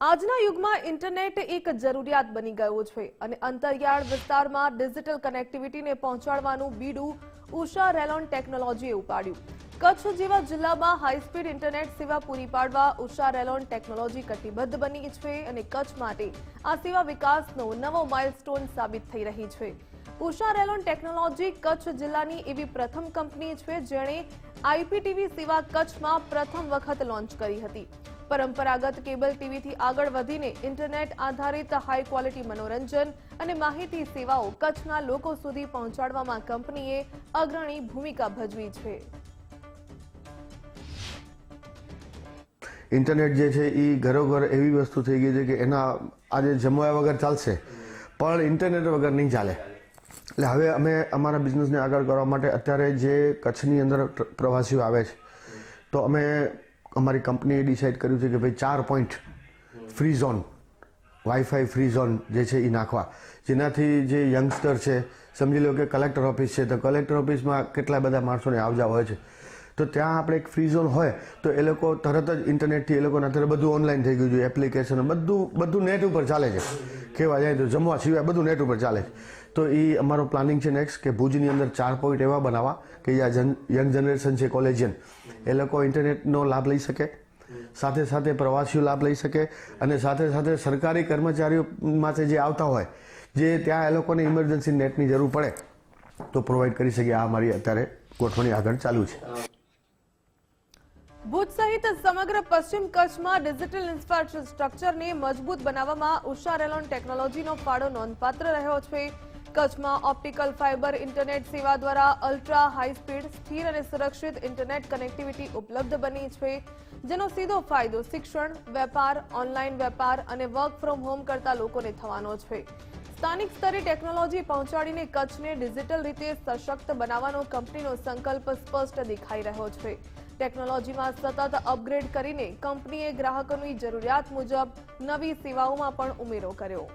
આજના યુગમાં ઇન્ટરનેટ એક જરૂરિયાત બની ગયો છે અને અંતરિયાળ વિસ્તારમાં ડિજિટલ કનેક્ટિવિટીને પહોંચાડવાનું બીડું ઉષા રેલોન ટેકનોલોજીએ ઉપાડ્યું. કચ્છ જેવા જિલ્લામાં હાઈસ્પીડ ઇન્ટરનેટ સેવા પૂરી પાડવા ઉષા રેલોન ટેકનોલોજી કટિબદ્ધ બની છે અને કચ્છ માટે આ સેવા વિકાસનો નવો માઇલસ્ટોન સાબિત થઈ રહી છે. ઉષા રેલોન ટેકનોલોજી કચ્છ જિલ્લાની એવી પ્રથમ કંપની છે જેણે આઈપીટીવી સેવા કચ્છમાં પ્રથમ વખત લોન્ચ કરી હતી. પરંપરાગત કેબલ ટીવીથી આગળ વધીને ઇન્ટરનેટ આધારિત હાઈ ક્વોલિટી મનોરંજન અને માહિતી સેવાઓ કચ્છના લોકો સુધી પહોંચાડવામાં કંપનીએ અગ્રણી ભૂમિકા ભજવી છે. ઇન્ટરનેટ જે છે એ ઘરોઘર એવી વસ્તુ થઈ ગઈ છે કે એના આજે જમાવ્યા વગર ચાલશે પણ ઇન્ટરનેટ વગર નહીં ચાલે. એટલે હવે અમે અમારા બિઝનેસને આગળ કરવા માટે અત્યારે જે કચ્છની અંદર પ્રવાસીઓ આવે છે તો અમે અમારી કંપનીએ ડિસાઇડ કર્યું છે કે ભાઈ 4 point free zone wifi free zone જે છે એ નાખવા, જેનાથી જે યંગસ્ટર છે સમજી લો કે કલેક્ટર ઓફિસ છે તો કલેક્ટર ઓફિસમાં કેટલા બધા માણસોને આવજા હોય છે તો ત્યાં આપણે એક ફ્રી ઝોન હોય તો એ લોકો તરત જ ઇન્ટરનેટથી એ લોકોના અત્યારે બધું ઓનલાઈન થઈ ગયું છે. એપ્લિકેશન બધું નેટ ઉપર ચાલે છે. કહેવા જાય તો જમવા સિવાય બધું નેટ ઉપર ચાલે છે. તો એ અમારો પ્લાનિંગ છે નેક્સ્ટ કે ભુજની અંદર 4 પોઈન્ટ એવા બનાવવા કે આ યંગ જનરેશન છે કોલેજિયન એ લોકો ઇન્ટરનેટનો લાભ લઈ શકે, સાથે સાથે પ્રવાસીઓ લાભ લઈ શકે અને સાથે સાથે સરકારી કર્મચારીઓ માટે જે આવતા હોય જે ત્યાં એ લોકોને ઇમરજન્સી નેટની જરૂર પડે તો પ્રોવાઈડ કરી શકે. આ અમારી અત્યારે ગોઠવણી આગળ ચાલુ છે. ભુજ સહિત સમગ્ર પશ્ચિમ કચ્છમાં ડિજિટલ ઇન્ફ્રાસ્ટ્રક્ચરને મજબૂત બનાવવામાં ઉષા રેલોન ટેકનોલોજીનો ફાળો નોંધપાત્ર રહ્યો છે. કચ્છમાં ઓપ્ટિકલ ફાઇબર ઇન્ટરનેટ સેવા દ્વારા અલ્ટ્રા હાઈ સ્પીડ સ્થિર અને સુરક્ષિત ઇન્ટરનેટ કનેક્ટિવિટી ઉપલબ્ધ બની છે, જેનો સીધો ફાયદો શિક્ષણ, વેપાર, ઓનલાઈન વેપાર અને વર્ક ફ્રોમ હોમ કરતા લોકોને થવાનો છે. સ્થાનિક સ્તરે ટેકનોલોજી પહોંચાડીને કચ્છને ડિજિટલ રીતે સશક્ત બનાવવાનો કંપનીનો સંકલ્પ સ્પષ્ટ દેખાઈ રહ્યો છે. ટેકનોલોજીમાં સતત અપગ્રેડ કરીને કંપનીએ ગ્રાહકોની જરૂરિયાત મુજબ નવી સેવાઓમાં પણ ઉમેરો કર્યો.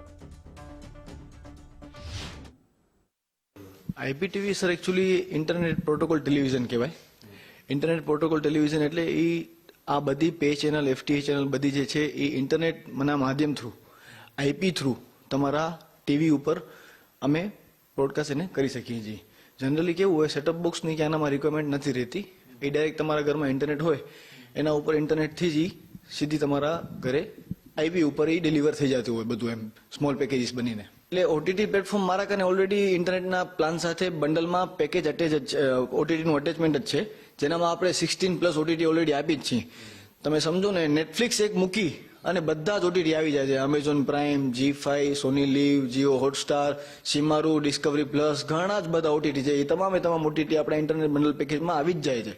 IPTV sir actually internet protocol television કહેવાય. ઇન્ટરનેટ પ્રોટોકોલ ટેલિવિઝન એટલે એ આ બધી પે ચેનલ, એફટીએ ચેનલ બધી જે છે એ ઇન્ટરનેટના માધ્યમ થ્રુ આઈપી થ્રુ તમારા ટીવી ઉપર અમે બ્રોડકાસ્ટ એને કરી શકીએ છીએ. જનરલી કેવું હોય સેટઅપ બોક્સની કે આનામાં રિક્વાયરમેન્ટ નથી રહેતી. એ ડાયરેક્ટ તમારા ઘરમાં ઇન્ટરનેટ હોય એના ઉપર ઇન્ટરનેટથી જ સીધી તમારા ઘરે આઈપી ઉપર એ ડિલિવર થઈ જતું હોય બધું એમ સ્મોલ પેકેજીસ બનીને. એટલે ઓટીટી પ્લેટફોર્મ મારા કને ઓલરેડી ઇન્ટરનેટના પ્લાન સાથે બંડલમાં પેકેજ ઓટીટીનું અટેચમેન્ટ જ છે, જેનામાં આપણે 16+ ઓટીટી ઓલરેડી આપી જ છીએ. તમે સમજો ને નેટફ્લિક્સ એક મૂકી અને બધા જ ઓટીટી આવી જાય છે. Amazon Prime, G5, Sony Liv, Jio Hotstar, Shemaroo, Discovery Plus ઘણા જ બધા ઓટીટી છે. એ તમામ ઓટીટી આપણા ઇન્ટરનેટ બંડલ પેકેજમાં આવી જ જાય છે.